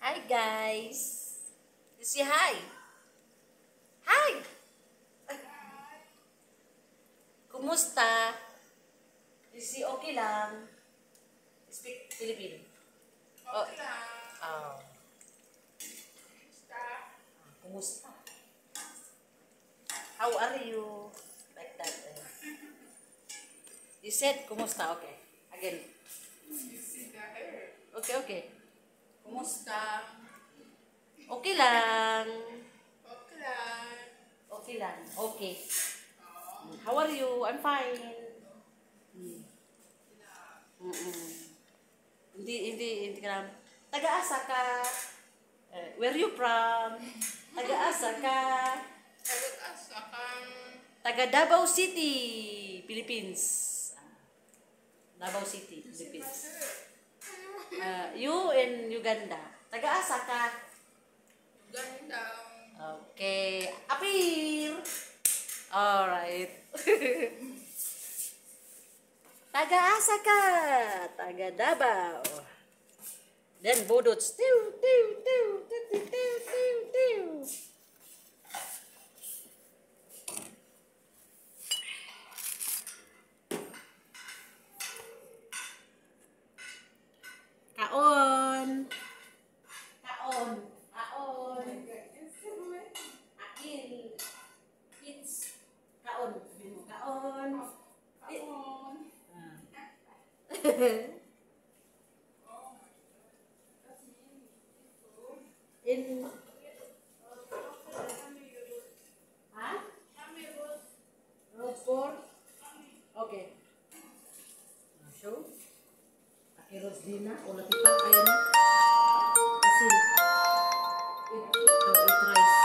Hi guys! You say hi! Hi! Kumusta? You say okay lang? Speak Filipino. Okay lang. Oh. Basta. Kumusta? How are you? Like that. You said kumusta? Okay. Again. You see the hair. Okay. Kumusta? Okay lang. Okay lang. Okay lang. Okay. Oh. How are you? I'm fine. Mm-mm. Hindi ka naman. Taga-asa ka. Where you from? Taga-asa ka. Asa kang Taga Davao City, Philippines. Davao City, Philippines. You in Uganda. Taga-asa ka. ganda. Okay. Appear. Alright. Taga-asa ka. Taga Davao. Then budots. Tiw. Kaon. Kaon. Akin. Kids. Kaon. Kaon. Kaon. In ha? Road 4? Okay. Show. Aki Rosdina. O latipan. Ayan na. Kasi it rice.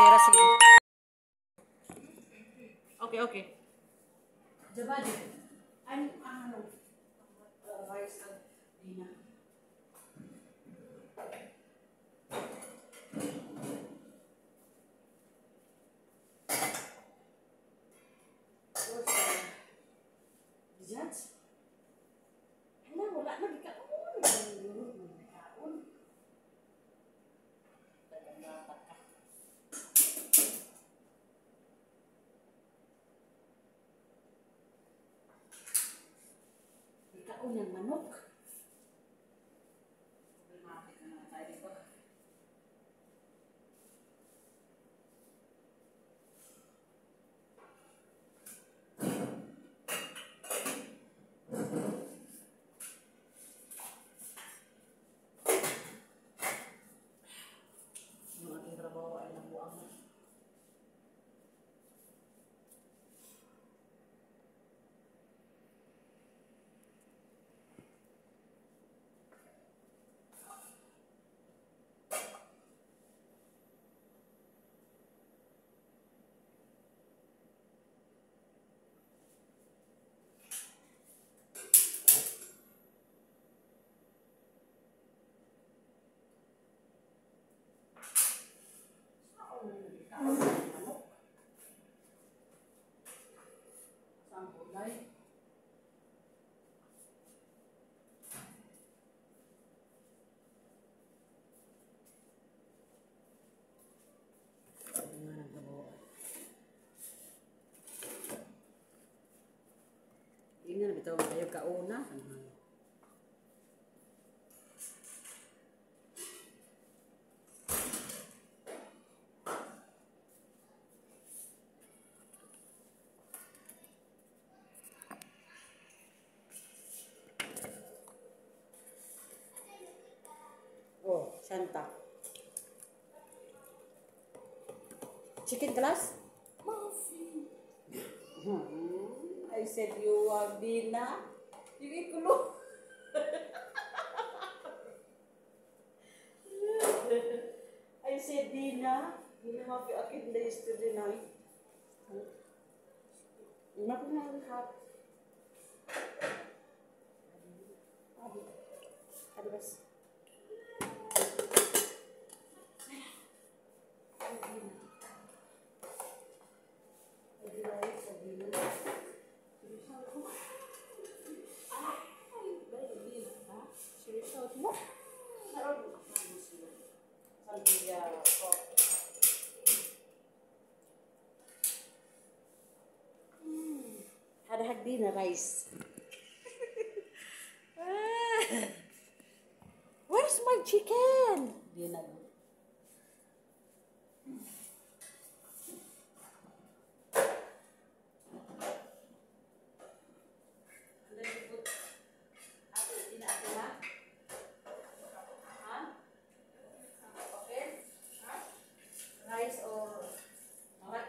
Rasin. Okay. Jabadi. Ano? Rice and Dina. Judge? Ano, wala na di kaon. Kaon. Tagabata ka. Di kaon ng manok. Problematic na tayo dito. Yung ating trabaho ay nabuang na. Kaon ng manok. Saan gulay? Ini na bitaw kayo kauna. Oh, Santa. Chicken class? Muffin. I said you are Dina. You eat kulo. I said Dina. Dina mafi akin na yesterday night. Mafi na hap. Adi bas. Kadahag din na rice. Ah, where's my chicken? Di na. Rice or what?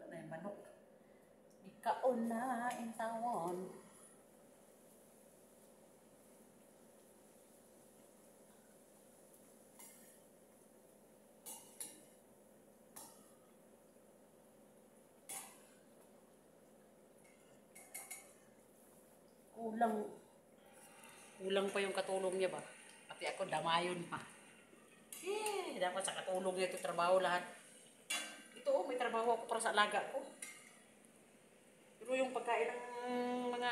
Wala na yung manok. Ikaon na in tawon. Kulang pa yung katulong niya ba? Pati ako damayon pa. Dapat sa katulong niya ito trabaho lahat. Ito may trabaho ako para sa alaga ko. Pero yung pagkain ng mga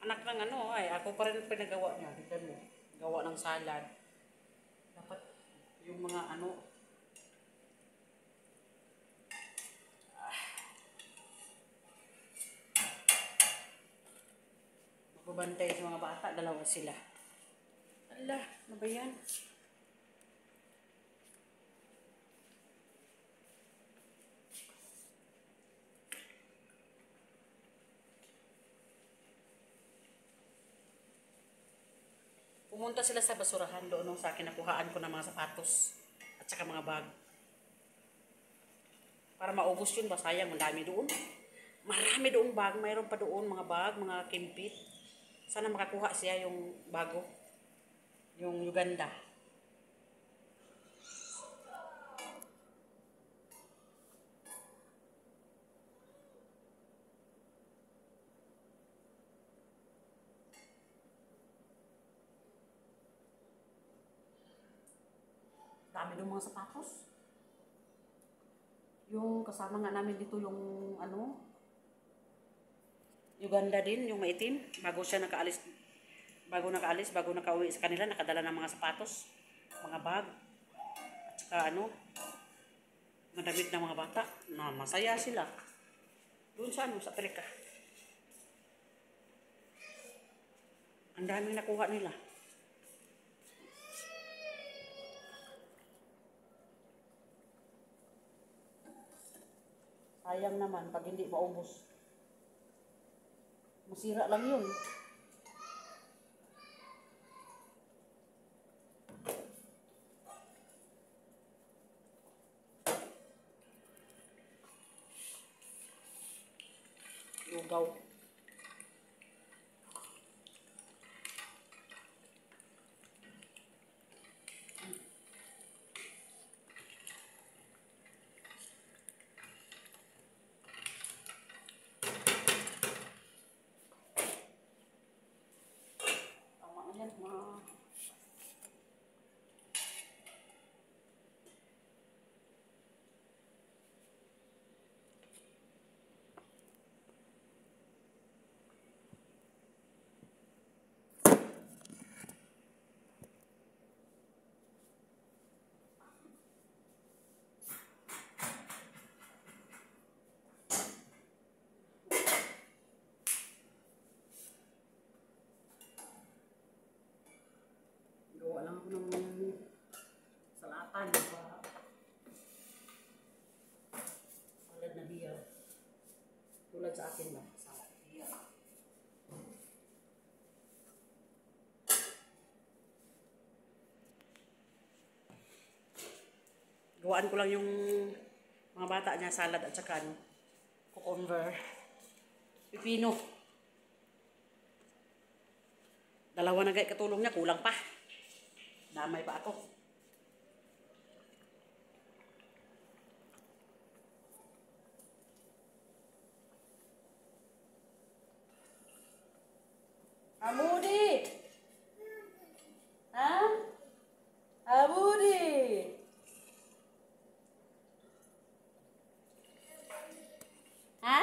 anak ng ay ako pa rin pinagawa niya. Tignan mo, gawa ng salad. Dapat yung mga magbabantay sa mga bata, dalawa sila. Ala, ano ba yan? Pumunta sila sa basurahan doon nung sa akin nakuhaan ko ng mga sapatos at saka mga bag. Para maubos yun ba? Sayang, madami doon. Marami doong bag. Mayroon pa doon mga bag, mga kimpit. Sana makakuha siya yung bago. Yung Uganda. Dami doon mga sapatos. Yung kasama nga namin dito yung Uganda din, yung maitim. Bago nakauwi sa kanila, nakadala ng mga sapatos, mga bag, at saka mga damit ng mga bata. Na masaya sila. Doon sa sa Amerika. Ang daming nakuha nila. Sayang naman pag hindi maubos. Masira lang yun. Lugaw. tulad sa akin ba? Sa Gawaan ko lang yung mga bata niya salad at saka ano, cucumber, pipino. Dalawa na gay katulong niya, kulang pa. Damay pa ako. Amudi! Ha? Amudi! Ha?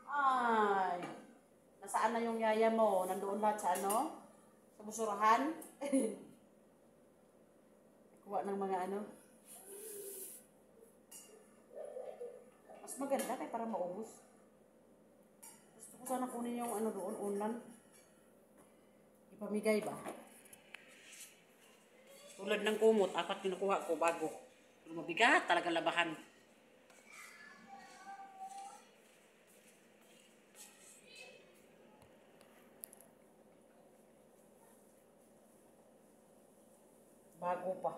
Ay, nasaan na yung yaya mo? Nandoon lahat sa ano? Sa busurahan? Kuha ng mga ano? Mas maganda kaya para maubos. Gusto ko sana kunin yung ano doon, unan. Ipamigay ba? Tulad ng kumot, 4 kinukuha ko bago. Pero mabigat talaga labahan. Bago pa.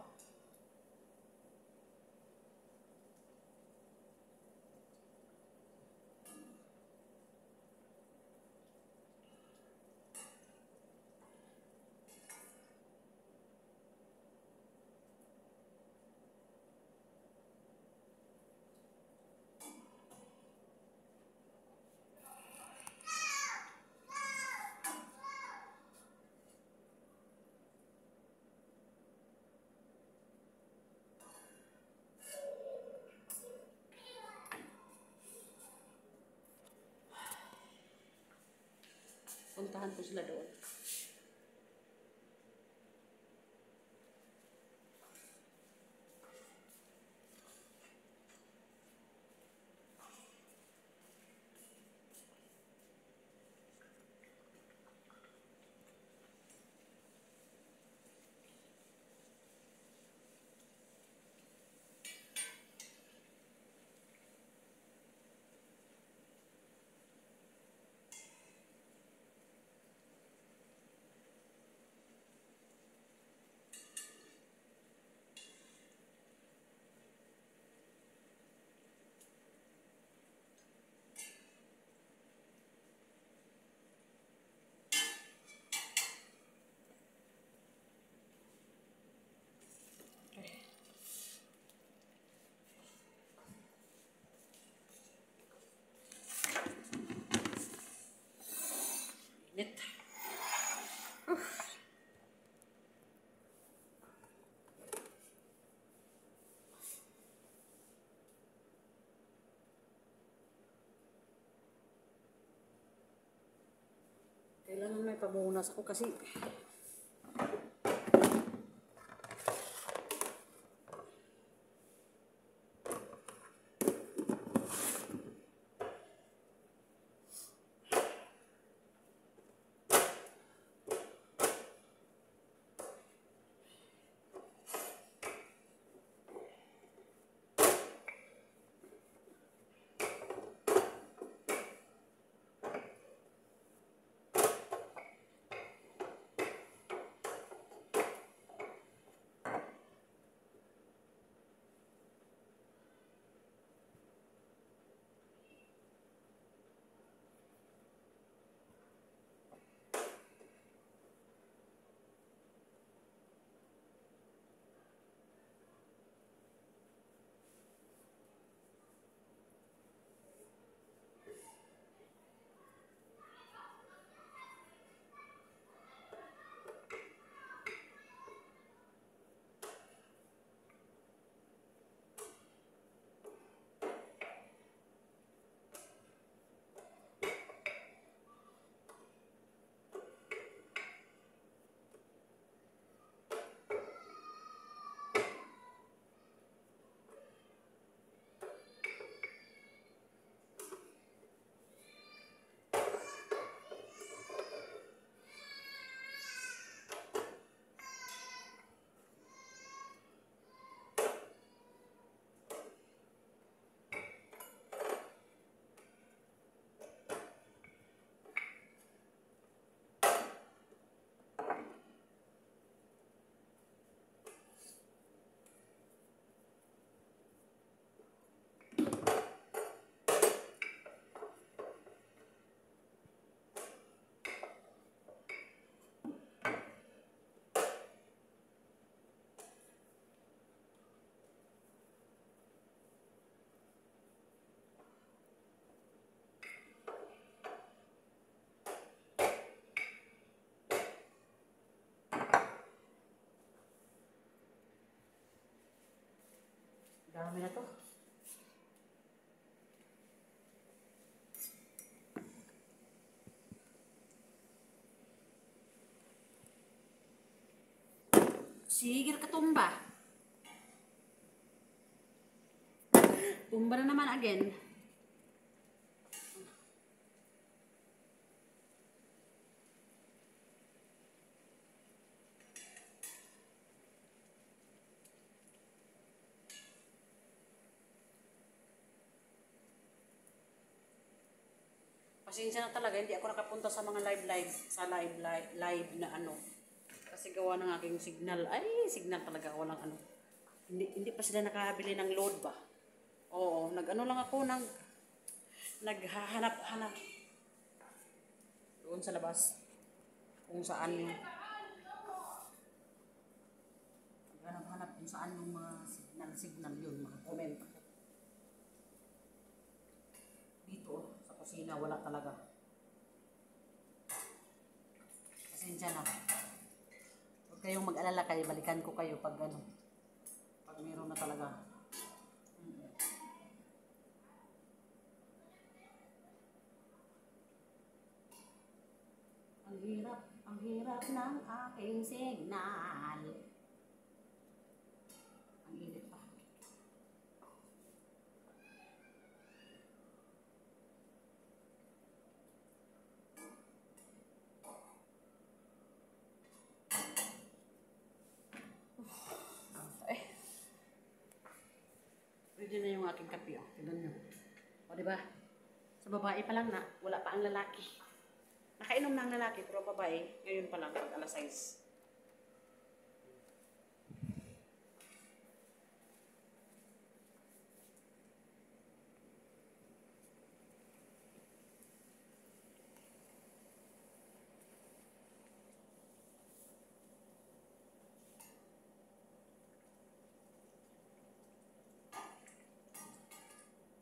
Puntahan ko sila doon. Init. Kailangan may pabunas ako kasi Dami na to. Sige ka tumba. Tumba na naman again. Pasensya na talaga, hindi ako nakapunta sa mga live na ano. Kasi gawa ng aking signal. Ay, signal talaga, walang ano. Hindi pa sila nakabili ng load ba? Oo, nag-ano lang ako, naghahanap-hanap. Doon sa labas. Kung saan yung naghanap-hanap kung saan yung mga signal yun, mga comment ako. Dito, sa kusina, wala talaga. Pasensya na. Huwag kayong mag-alala kayo, balikan ko kayo pag ano, pag meron na talaga. Ang hirap ng aking signal. Ang init pa. Pwede na yung aking kape, oh. Tignan nyo. O, diba? Sa babae pa lang na, wala pa ang lalaki. Nakainom na ang lalaki, pero babae, ngayon pa lang, pag alas 6.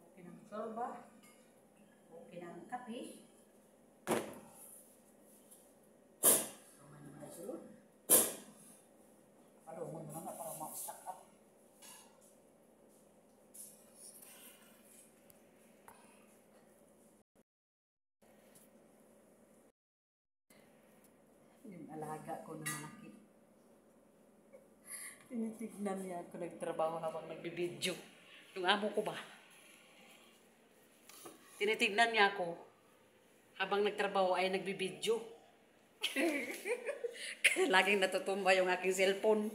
Okay ng sorba. Okay ng kape. Palungon mo naman para ma-stack up. Yung alaga ko na malaki. Tinitignan niya ako nagtrabaho habang nagbibidyo. Yung amo ko ba? Tinitignan niya ako habang nagtrabaho ay nagbibidyo. Kaya laging natutumba yung aking cellphone.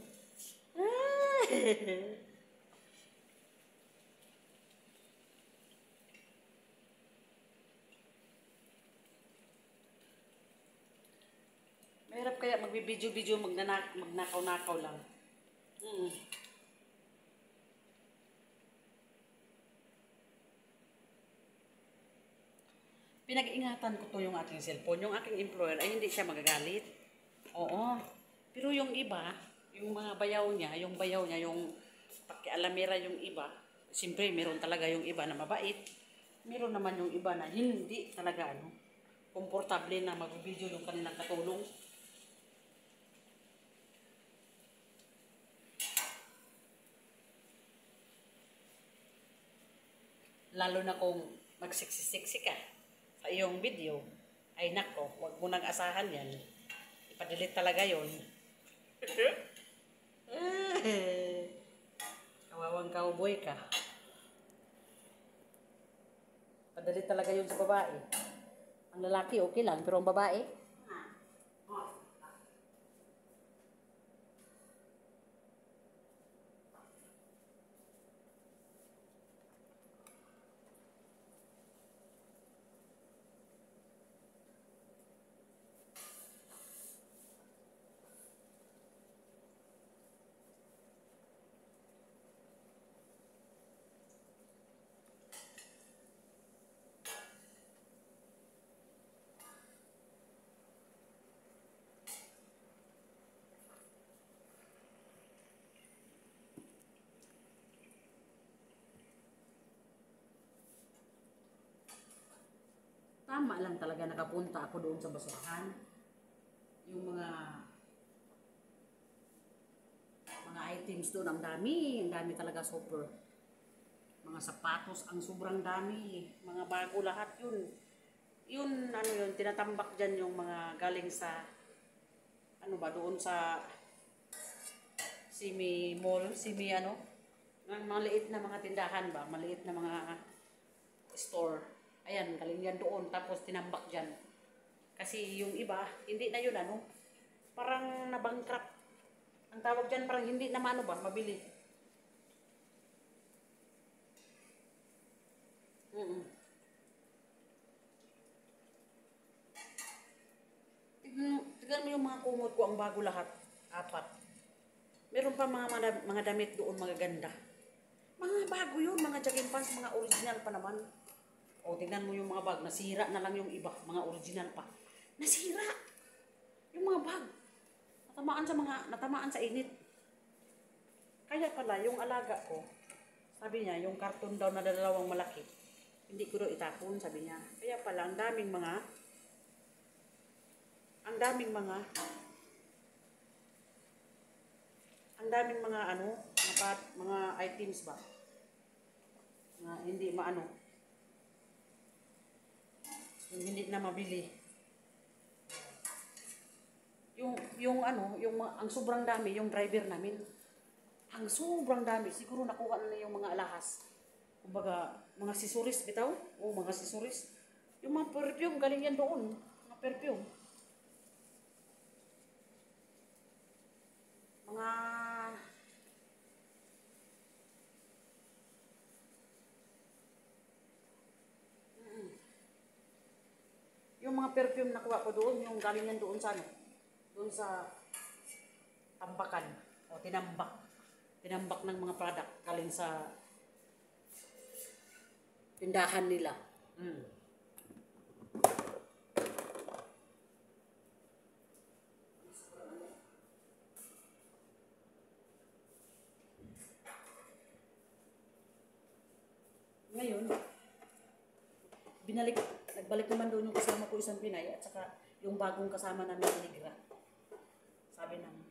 Mahirap kaya magbibidyo-video, magnakaw-nakaw lang. Pinag-ingatan ko to yung aking cellphone. Yung aking employer ay hindi siya magagalit. Oo. Pero yung iba, yung mga bayaw niya, yung pakialamera yung iba, siyempre meron talaga yung iba na mabait. Meron naman yung iba na hindi talaga komportable na mag-video yung kanilang katulong. Lalo na kung magsiksik-siksi ka sa iyong video, ay nako, huwag mo nang asahan yan. Ipadelete talaga yun. Kawawang cowboy ka. Padelete talaga yun sa babae. Ang lalaki okay lang, pero ang babae, tama lang talaga nakapunta ako doon sa basurahan. Yung mga items doon, ang dami talaga super. Mga sapatos, ang sobrang dami. Mga bago lahat yun. Yun, ano yun, tinatambak dyan yung mga galing sa, ano ba, doon sa Simi Mall, Simi ano, ng maliit na mga tindahan ba, maliit na mga store. Ayan, galing yan doon, tapos tinambak dyan. Kasi yung iba, hindi na yun ano, parang nabankrupt. Ang tawag dyan, parang hindi na ano ba, mabili. Tignan mo yung mga kumot ko, ang bago lahat. 4. Meron pa mga damit doon, mga ganda. Mga bago yun, mga jogging pants, mga original pa naman. O, tignan mo yung mga bag, nasira na lang yung iba, mga original pa. Nasira! Yung mga bag. Natamaan sa init. Kaya pala, yung alaga ko, sabi niya, yung karton daw na dalawang malaki, hindi ko daw itapon, sabi niya. Kaya pala, ang daming mga ano, mga items ba? Na hindi maano. Yung hindi na mabili. Ang sobrang dami, yung driver namin. Ang sobrang dami. Siguro nakuha na yung mga alahas. Kumbaga, mga sisuris bitaw. O, mga sisuris. Yung mga perfume, galing yan doon. Mga perfume. Mga yung mga perfume na kuha ko doon, yung galing yan doon sa ano? Doon sa tambakan. O, tinambak. Tinambak ng mga product galing sa tindahan nila. Ngayon, nagbalik naman doon yung kasama ko isang Pinay at saka yung bagong kasama namin ni Negra. Sabi naman,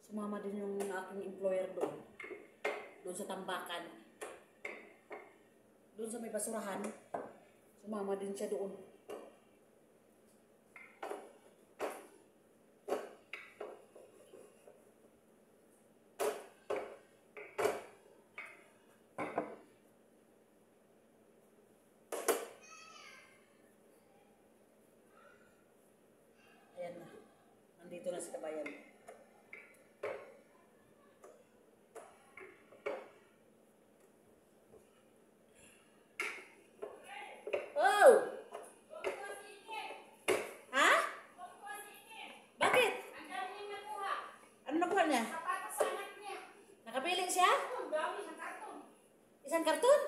sumama din yung aking employer doon. Doon sa tambakan. Doon sa may basurahan. Sumama din siya doon. Ayan na. Nandito na si Kabayan. Isang karton?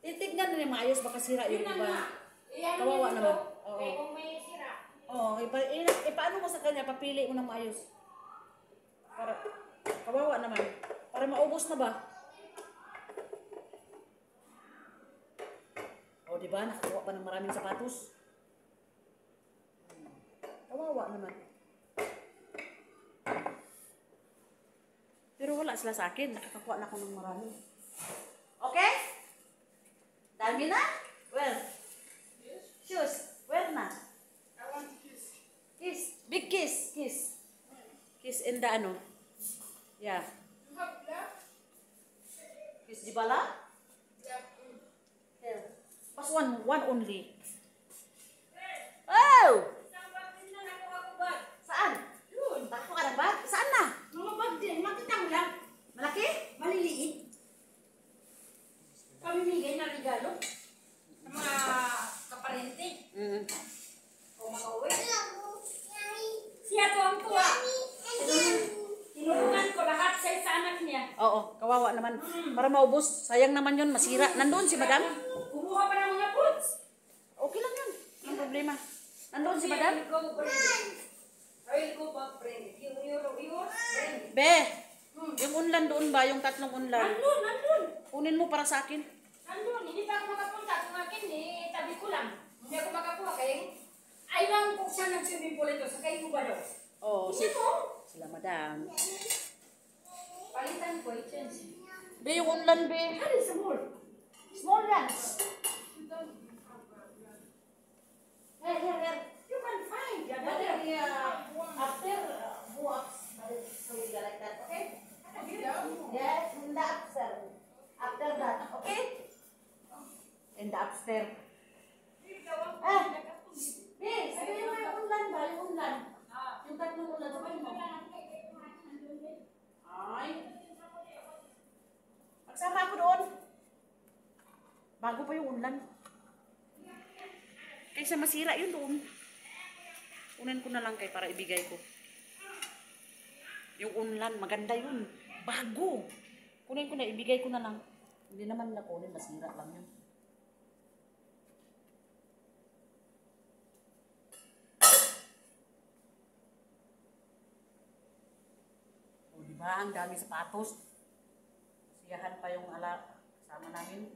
Titignan na yung maayos, baka sira yung iba. Kawawa naman. Oo. Kung may sira. Oo, ipaano mo sa kanya, papili mo ng maayos. Para, kawawa naman. Para maubos na ba? O, diba? Nakakuha pa ng maraming sapatos. Kawawa naman. Pero wala sila sa akin. Nakakakuha na ako ng marami. Okay? Dami na? Well. Shoes. Where na? I want to kiss. Kiss. Big kiss. Kiss. Kiss in the ano? Yeah. You have black? Kiss di bala? Black. Here. Pas one only. Oh! Isang bag din na nakuha ko bag. Saan? Yun. Tako ka ng bag? Saan na? Mga bag din. Makitang lang. Malaki? Maliliit. Pamimigay na regalo. Sa mga kaparente. O mga uwi. Siya to ang tuwa. Tinulungan ko lahat. Oo, kawawa naman. Para maubos. Sayang naman yun, masira. Nandun si madam. Kumuha pa ng mga fruits. Okay lang yun. Ang problema. Nandun si madam. I will go back, friend. Yours, friend. Be, yung unlan doon ba? Yung tatlong unlan. Nandun. Kunin mo para sa akin. Nandun. Hindi pa ako makapunta. Kung akin, tabi ko lang. Hindi ako makakuha kaya ay lang kung saan nag-swimming pool ito. Sa kayo ba daw? Oo, Hindi mo. sila madam. Palitan ko, i-change. Be, yung unlan, be. Ano sa mall? Small ones. Here. You can find. But after walks, so we go like that, okay? Yes, in the upstairs. After that, okay? In the upstairs. Be, sabihin mo yung unlan ba? Yung unlan. Yung tatlong unlan, sabihin mo. Ay. Magsama ako doon. Bago pa yung unlan. Kaysa masira yun doon. Kunin ko na lang kay para ibigay ko. Yung unlan, maganda yun. Bago. Kunin ko na, ibigay ko na lang. Hindi naman na kunin, masira lang yun. O, diba? Ang dami sapatos. Siyahan pa yung kasama namin.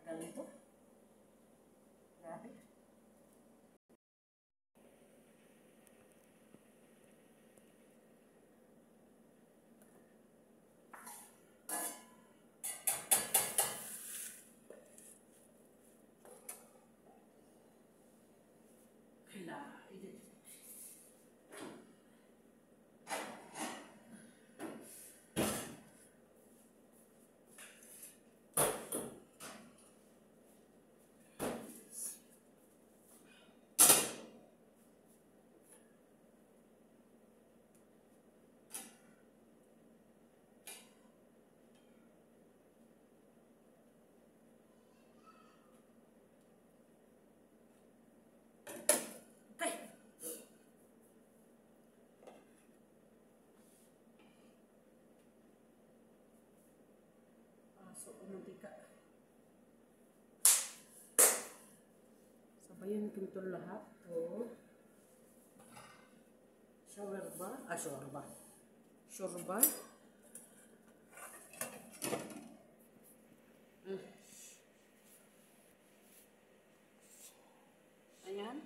Tagal nito. Grabe. So, mantika. Sabayan ko ito lahat. Shawarma. Shawarma. Shorba. Ayan.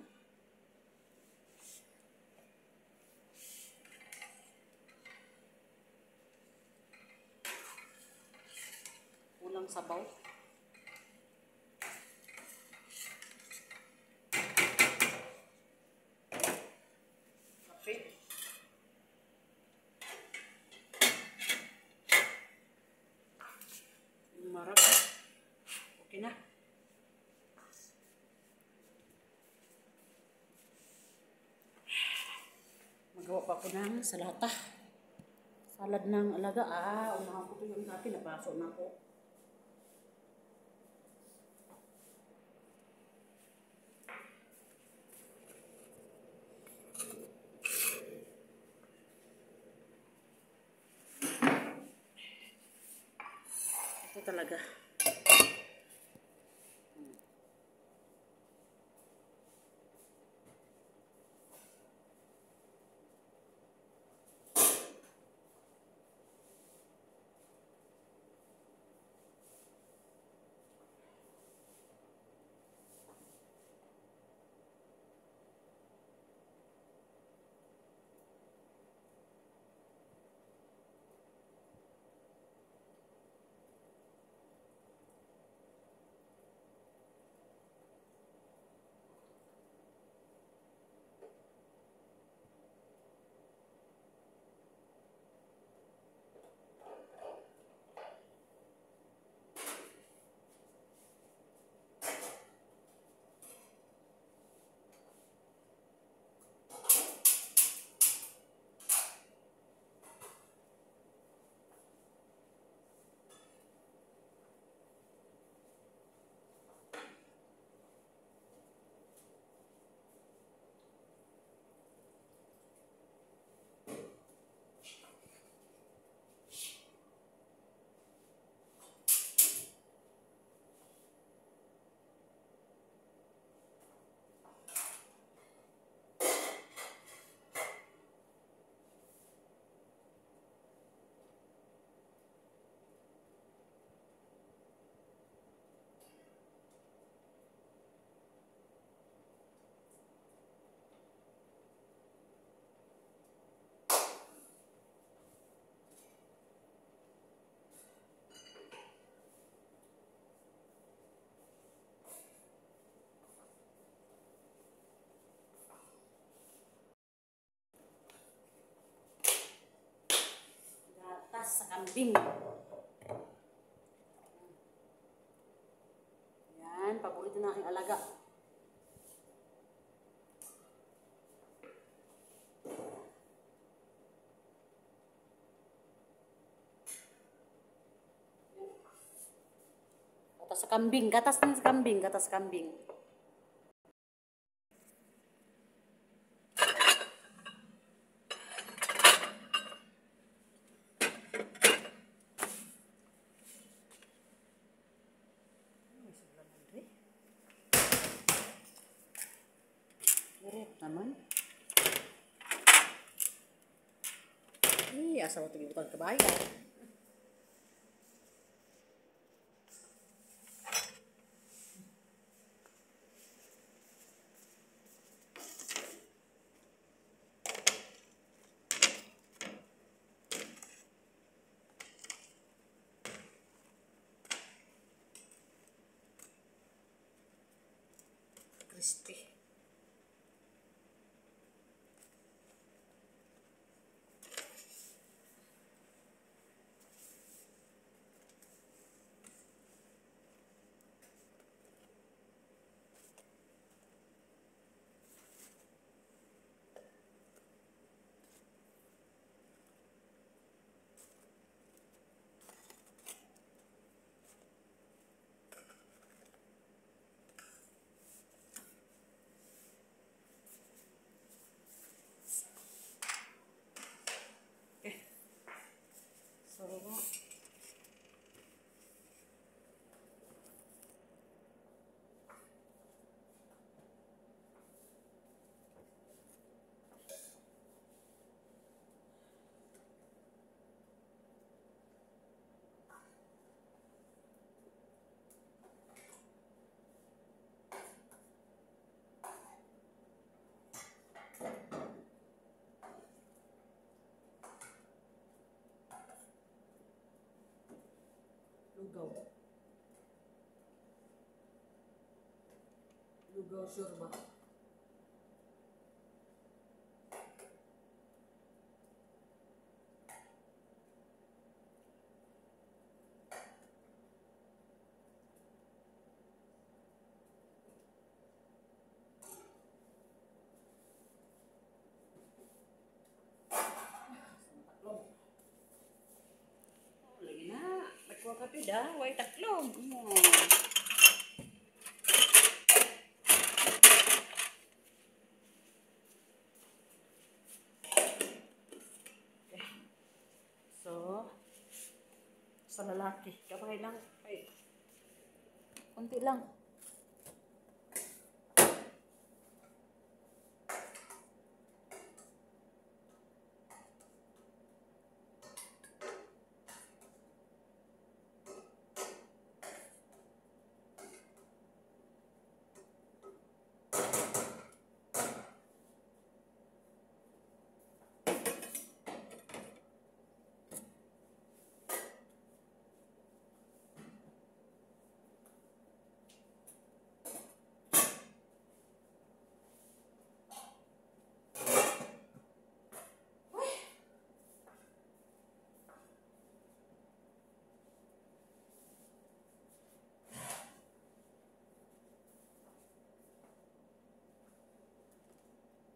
Kulang sabaw. Kape. Yung marap. Okay na. Magawa pa ako ng salata. Salad ng alaga. Unahan ko ito yung dati. Napaso na ako. Ito talaga. gatas sa kambing. Yan, paborito na aking alaga. Gatas sa kambing, gatas din sa kambing, gatas sa kambing. Direct naman. Asa mo tigibutan kabayan. Crispy. Lugaw. Lugaw shurba. Lagi na. Magkuha ka pida. Way taklong. Sa lalaki. Kapag lang. Ay. Kunti lang.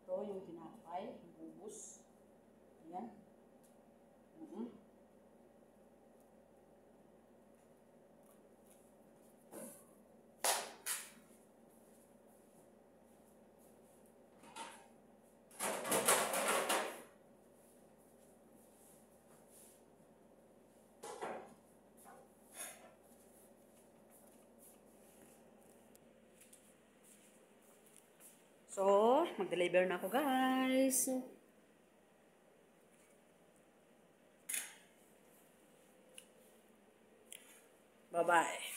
Ito yung tinapay, yung bubus. Ayan. So, mag-deliver na ako, guys. Bye-bye.